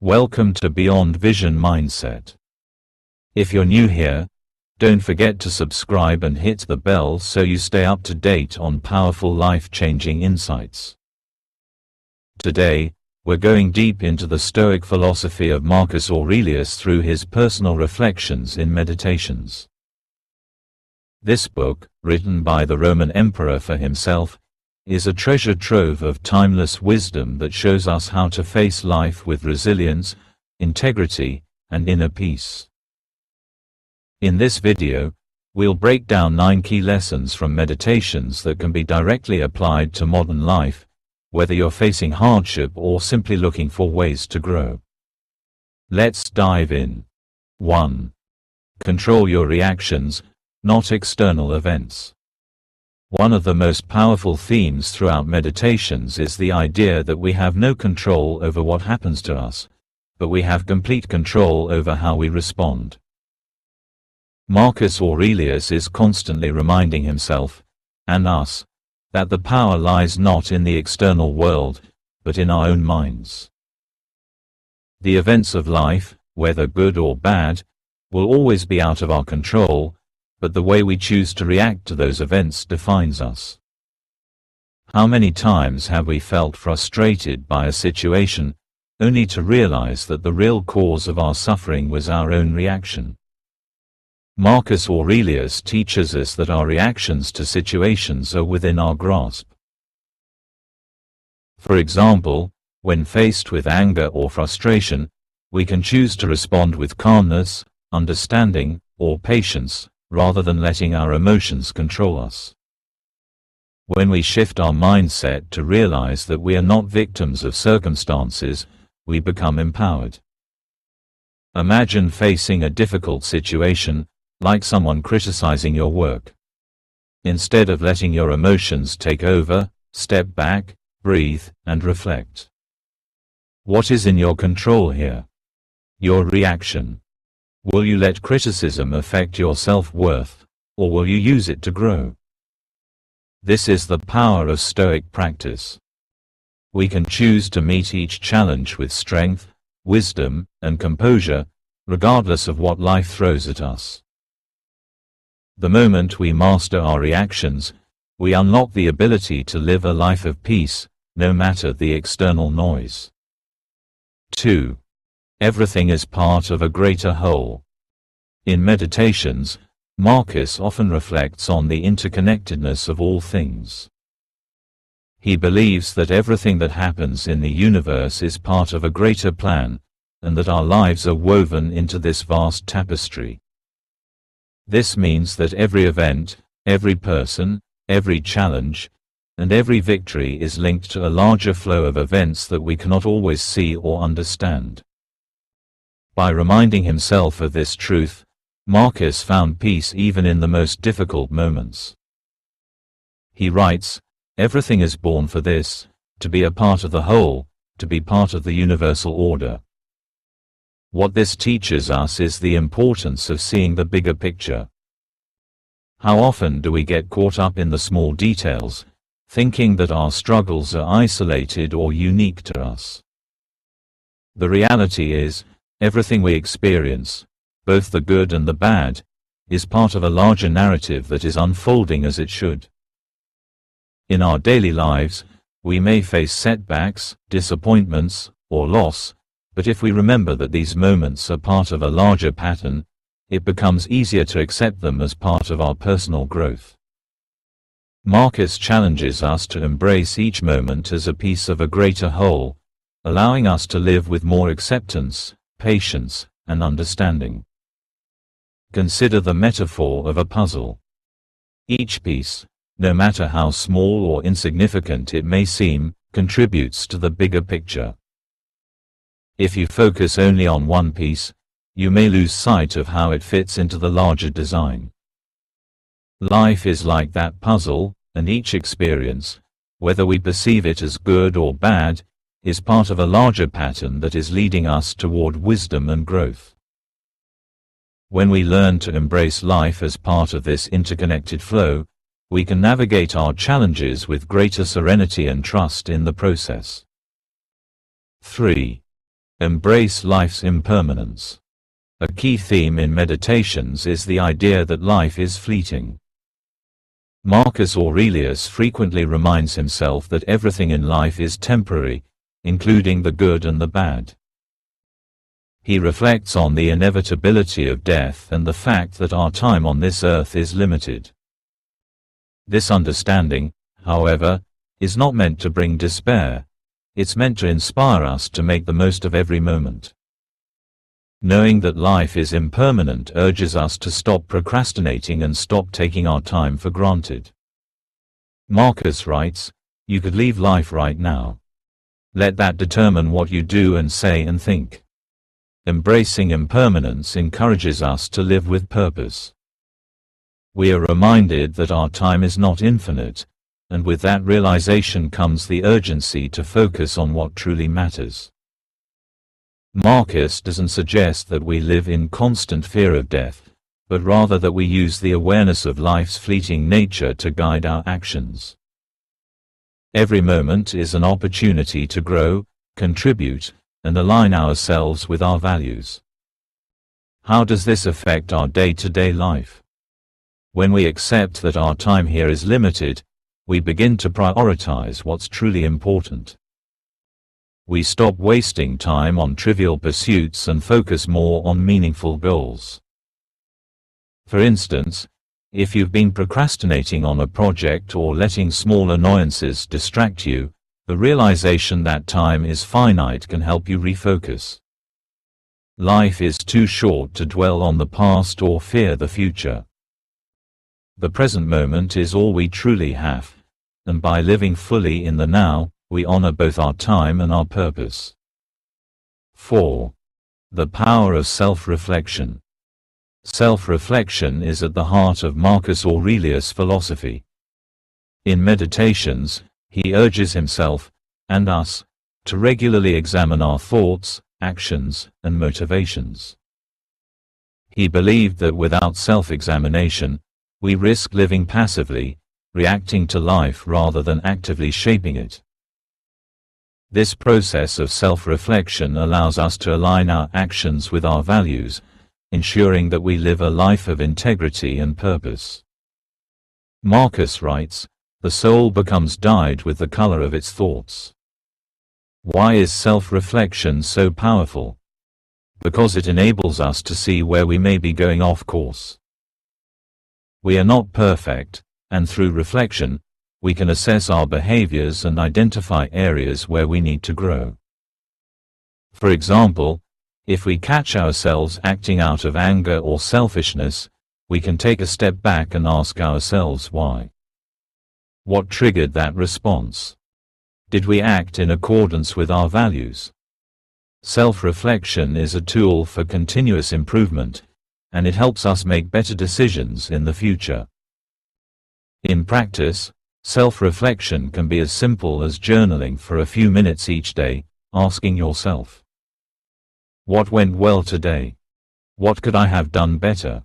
Welcome to Beyond Vision Mindset. If you're new here, don't forget to subscribe and hit the bell so you stay up to date on powerful life-changing insights. Today, we're going deep into the Stoic philosophy of Marcus Aurelius through his personal reflections in Meditations. This book, written by the Roman emperor for himself, is a treasure trove of timeless wisdom that shows us how to face life with resilience, integrity, and inner peace. In this video, we'll break down 9 key lessons from Meditations that can be directly applied to modern life, whether you're facing hardship or simply looking for ways to grow. Let's dive in. 1. Control your reactions, not external events. One of the most powerful themes throughout Meditations is the idea that we have no control over what happens to us, but we have complete control over how we respond. Marcus Aurelius is constantly reminding himself, and us, that the power lies not in the external world, but in our own minds. The events of life, whether good or bad, will always be out of our control, but the way we choose to react to those events defines us. How many times have we felt frustrated by a situation, only to realize that the real cause of our suffering was our own reaction? Marcus Aurelius teaches us that our reactions to situations are within our grasp. For example, when faced with anger or frustration, we can choose to respond with calmness, understanding, or patience, rather than letting our emotions control us. When we shift our mindset to realize that we are not victims of circumstances, we become empowered. Imagine facing a difficult situation, like someone criticizing your work. Instead of letting your emotions take over, step back, breathe, and reflect. What is in your control here? Your reaction. Will you let criticism affect your self-worth, or will you use it to grow? This is the power of Stoic practice. We can choose to meet each challenge with strength, wisdom, and composure, regardless of what life throws at us. The moment we master our reactions, we unlock the ability to live a life of peace, no matter the external noise. 2. Everything is part of a greater whole. In Meditations, Marcus often reflects on the interconnectedness of all things. He believes that everything that happens in the universe is part of a greater plan, and that our lives are woven into this vast tapestry. This means that every event, every person, every challenge, and every victory is linked to a larger flow of events that we cannot always see or understand. By reminding himself of this truth, Marcus found peace even in the most difficult moments. He writes, "Everything is born for this, to be a part of the whole, to be part of the universal order." What this teaches us is the importance of seeing the bigger picture. How often do we get caught up in the small details, thinking that our struggles are isolated or unique to us? The reality is, everything we experience, both the good and the bad, is part of a larger narrative that is unfolding as it should. In our daily lives, we may face setbacks, disappointments, or loss, but if we remember that these moments are part of a larger pattern, it becomes easier to accept them as part of our personal growth. Marcus challenges us to embrace each moment as a piece of a greater whole, allowing us to live with more acceptance, patience, and understanding. Consider the metaphor of a puzzle. Each piece, no matter how small or insignificant it may seem, contributes to the bigger picture. If you focus only on one piece, you may lose sight of how it fits into the larger design. Life is like that puzzle, and each experience, whether we perceive it as good or bad, is part of a larger pattern that is leading us toward wisdom and growth. When we learn to embrace life as part of this interconnected flow, we can navigate our challenges with greater serenity and trust in the process. 3. Embrace life's impermanence. A key theme in Meditations is the idea that life is fleeting. Marcus Aurelius frequently reminds himself that everything in life is temporary, including the good and the bad. He reflects on the inevitability of death and the fact that our time on this earth is limited. This understanding, however, is not meant to bring despair. It's meant to inspire us to make the most of every moment. Knowing that life is impermanent urges us to stop procrastinating and stop taking our time for granted. Marcus writes, "You could leave life right now. Let that determine what you do and say and think." Embracing impermanence encourages us to live with purpose. We are reminded that our time is not infinite, and with that realization comes the urgency to focus on what truly matters. Marcus doesn't suggest that we live in constant fear of death, but rather that we use the awareness of life's fleeting nature to guide our actions. Every moment is an opportunity to grow, contribute, and align ourselves with our values. How does this affect our day-to-day life? When we accept that our time here is limited, we begin to prioritize what's truly important. We stop wasting time on trivial pursuits and focus more on meaningful goals. For instance, if you've been procrastinating on a project or letting small annoyances distract you, the realization that time is finite can help you refocus. Life is too short to dwell on the past or fear the future. The present moment is all we truly have, and by living fully in the now, we honor both our time and our purpose. 4. The power of self-reflection. Self-reflection is at the heart of Marcus Aurelius' philosophy. In Meditations, he urges himself, and us, to regularly examine our thoughts, actions, and motivations. He believed that without self-examination, we risk living passively, reacting to life rather than actively shaping it. This process of self-reflection allows us to align our actions with our values, ensuring that we live a life of integrity and purpose. Marcus writes, "The soul becomes dyed with the color of its thoughts." Why is self-reflection so powerful? Because it enables us to see where we may be going off course. We are not perfect, and through reflection, we can assess our behaviors and identify areas where we need to grow. For example, if we catch ourselves acting out of anger or selfishness, we can take a step back and ask ourselves why. What triggered that response? Did we act in accordance with our values? Self-reflection is a tool for continuous improvement, and it helps us make better decisions in the future. In practice, self-reflection can be as simple as journaling for a few minutes each day, asking yourself, what went well today? What could I have done better?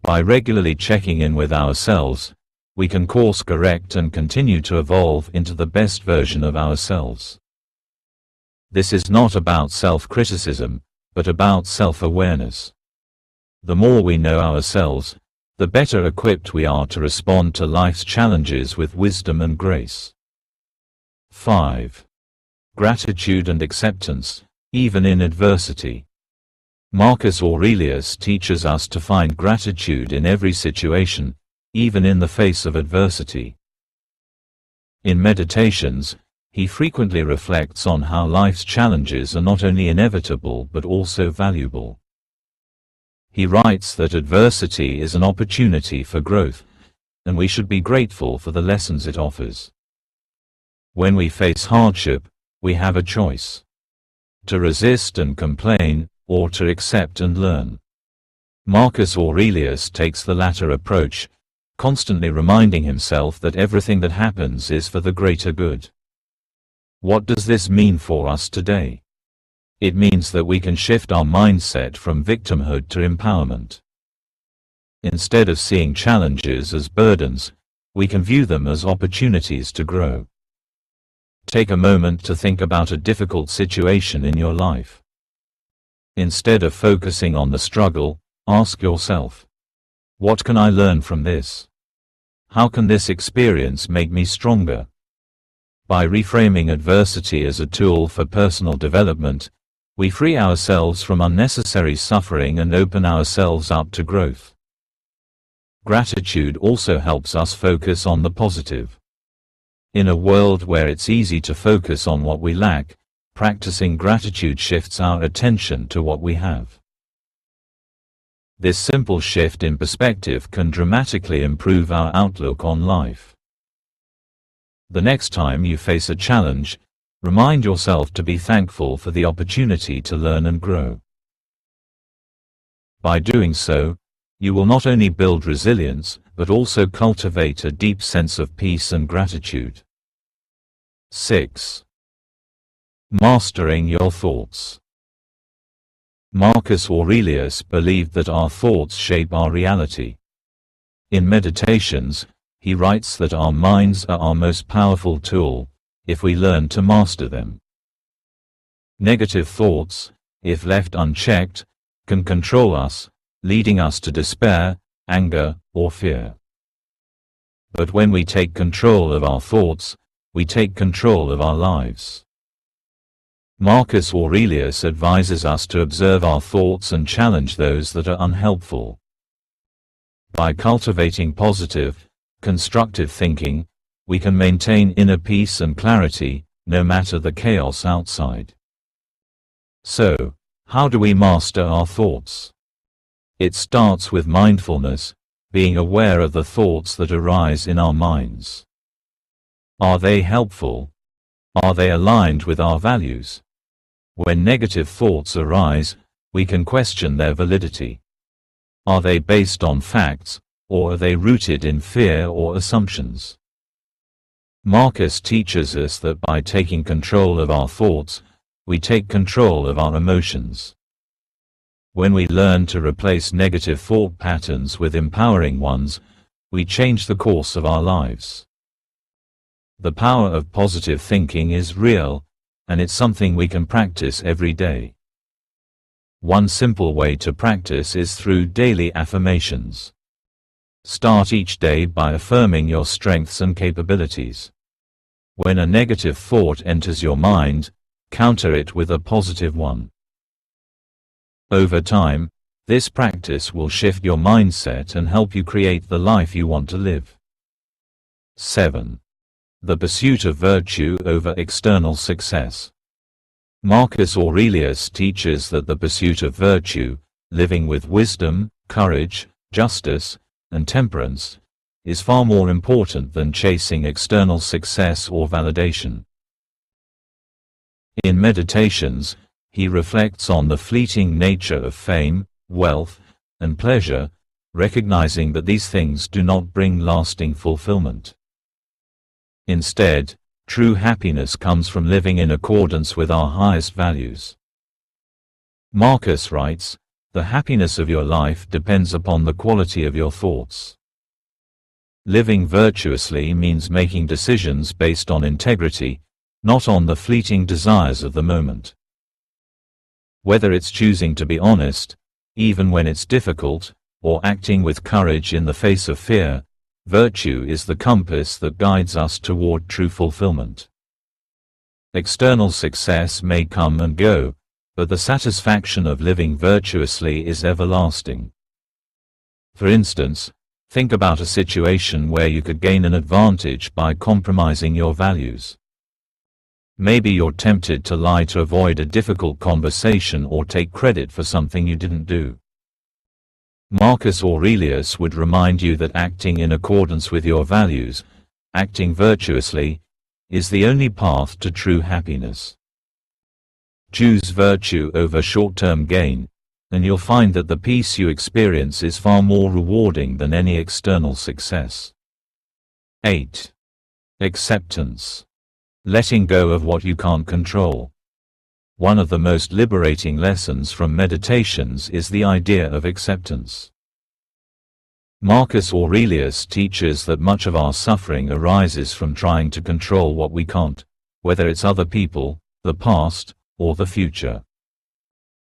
By regularly checking in with ourselves, we can course correct and continue to evolve into the best version of ourselves. This is not about self-criticism, but about self-awareness. The more we know ourselves, the better equipped we are to respond to life's challenges with wisdom and grace. 5. Gratitude and acceptance, even in adversity. Marcus Aurelius teaches us to find gratitude in every situation, even in the face of adversity. In Meditations, he frequently reflects on how life's challenges are not only inevitable but also valuable. He writes that adversity is an opportunity for growth, and we should be grateful for the lessons it offers. When we face hardship, we have a choice: to resist and complain, or to accept and learn. Marcus Aurelius takes the latter approach, constantly reminding himself that everything that happens is for the greater good. What does this mean for us today? It means that we can shift our mindset from victimhood to empowerment. Instead of seeing challenges as burdens, we can view them as opportunities to grow. Take a moment to think about a difficult situation in your life. Instead of focusing on the struggle, ask yourself, what can I learn from this? How can this experience make me stronger? By reframing adversity as a tool for personal development, we free ourselves from unnecessary suffering and open ourselves up to growth. Gratitude also helps us focus on the positive. In a world where it's easy to focus on what we lack, practicing gratitude shifts our attention to what we have. This simple shift in perspective can dramatically improve our outlook on life. The next time you face a challenge, remind yourself to be thankful for the opportunity to learn and grow. By doing so, you will not only build resilience, but also cultivate a deep sense of peace and gratitude. 6. Mastering your thoughts. Marcus Aurelius believed that our thoughts shape our reality. In Meditations, he writes that our minds are our most powerful tool, if we learn to master them. Negative thoughts, if left unchecked, can control us, leading us to despair, anger, or fear. But when we take control of our thoughts, we take control of our lives. Marcus Aurelius advises us to observe our thoughts and challenge those that are unhelpful. By cultivating positive, constructive thinking, we can maintain inner peace and clarity, no matter the chaos outside. So, how do we master our thoughts? It starts with mindfulness, being aware of the thoughts that arise in our minds. Are they helpful? Are they aligned with our values? When negative thoughts arise, we can question their validity. Are they based on facts, or are they rooted in fear or assumptions? Marcus teaches us that by taking control of our thoughts, we take control of our emotions. When we learn to replace negative thought patterns with empowering ones, we change the course of our lives. The power of positive thinking is real, and it's something we can practice every day. One simple way to practice is through daily affirmations. Start each day by affirming your strengths and capabilities. When a negative thought enters your mind, counter it with a positive one. Over time, this practice will shift your mindset and help you create the life you want to live. 7. The pursuit of virtue over external success. Marcus Aurelius teaches that the pursuit of virtue, living with wisdom, courage, justice, and temperance, is far more important than chasing external success or validation. In Meditations, he reflects on the fleeting nature of fame, wealth, and pleasure, recognizing that these things do not bring lasting fulfillment. Instead, true happiness comes from living in accordance with our highest values. Marcus writes, "The happiness of your life depends upon the quality of your thoughts." Living virtuously means making decisions based on integrity, not on the fleeting desires of the moment. Whether it's choosing to be honest, even when it's difficult, or acting with courage in the face of fear, virtue is the compass that guides us toward true fulfillment. External success may come and go, but the satisfaction of living virtuously is everlasting. For instance, think about a situation where you could gain an advantage by compromising your values. Maybe you're tempted to lie to avoid a difficult conversation or take credit for something you didn't do. Marcus Aurelius would remind you that acting in accordance with your values, acting virtuously, is the only path to true happiness. Choose virtue over short-term gain, and you'll find that the peace you experience is far more rewarding than any external success. 8. Acceptance. Letting go of what you can't control. One of the most liberating lessons from Meditations is the idea of acceptance. Marcus Aurelius teaches that much of our suffering arises from trying to control what we can't, whether it's other people, the past, or the future.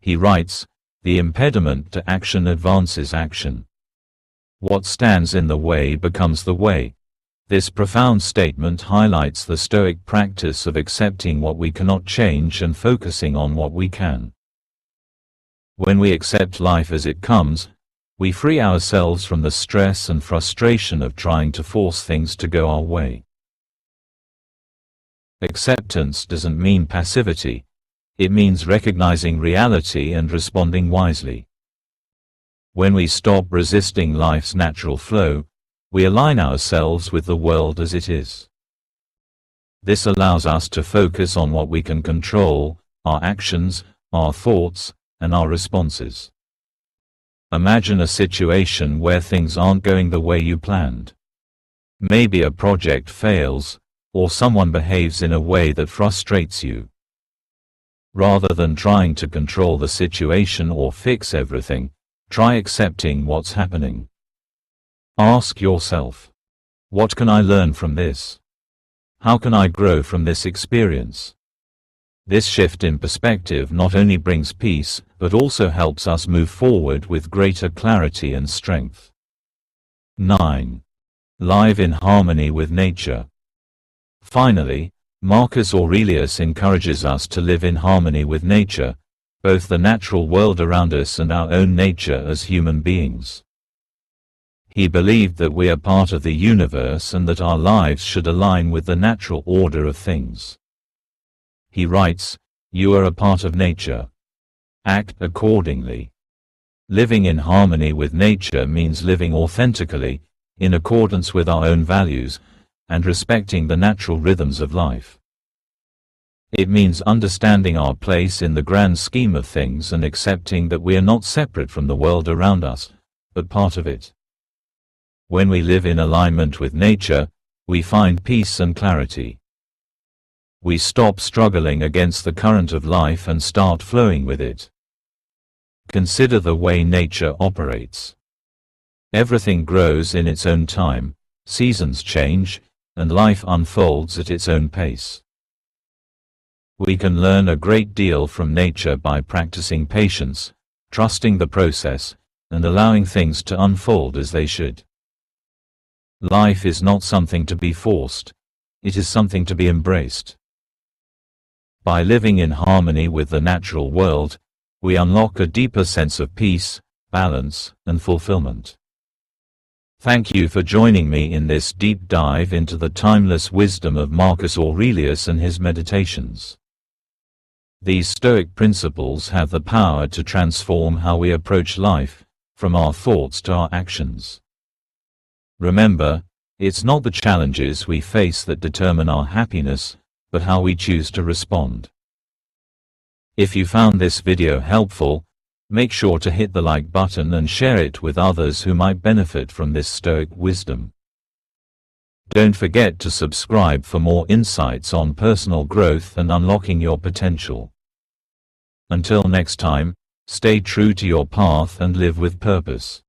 He writes, "The impediment to action advances action. What stands in the way becomes the way." This profound statement highlights the Stoic practice of accepting what we cannot change and focusing on what we can. When we accept life as it comes, we free ourselves from the stress and frustration of trying to force things to go our way. Acceptance doesn't mean passivity. It means recognizing reality and responding wisely. When we stop resisting life's natural flow, we align ourselves with the world as it is. This allows us to focus on what we can control, our actions, our thoughts, and our responses. Imagine a situation where things aren't going the way you planned. Maybe a project fails, or someone behaves in a way that frustrates you. Rather than trying to control the situation or fix everything, try accepting what's happening. Ask yourself, what can I learn from this? How can I grow from this experience? This shift in perspective not only brings peace, but also helps us move forward with greater clarity and strength. 9. Live in harmony with nature. Finally, Marcus Aurelius encourages us to live in harmony with nature, both the natural world around us and our own nature as human beings. He believed that we are part of the universe and that our lives should align with the natural order of things. He writes, "You are a part of nature. Act accordingly." Living in harmony with nature means living authentically, in accordance with our own values, and respecting the natural rhythms of life. It means understanding our place in the grand scheme of things and accepting that we are not separate from the world around us, but part of it. When we live in alignment with nature, we find peace and clarity. We stop struggling against the current of life and start flowing with it. Consider the way nature operates. Everything grows in its own time, seasons change, and life unfolds at its own pace. We can learn a great deal from nature by practicing patience, trusting the process, and allowing things to unfold as they should. Life is not something to be forced, it is something to be embraced. By living in harmony with the natural world, we unlock a deeper sense of peace, balance, and fulfillment. Thank you for joining me in this deep dive into the timeless wisdom of Marcus Aurelius and his meditations. These Stoic principles have the power to transform how we approach life, from our thoughts to our actions. Remember, it's not the challenges we face that determine our happiness, but how we choose to respond. If you found this video helpful, make sure to hit the like button and share it with others who might benefit from this Stoic wisdom. Don't forget to subscribe for more insights on personal growth and unlocking your potential. Until next time, stay true to your path and live with purpose.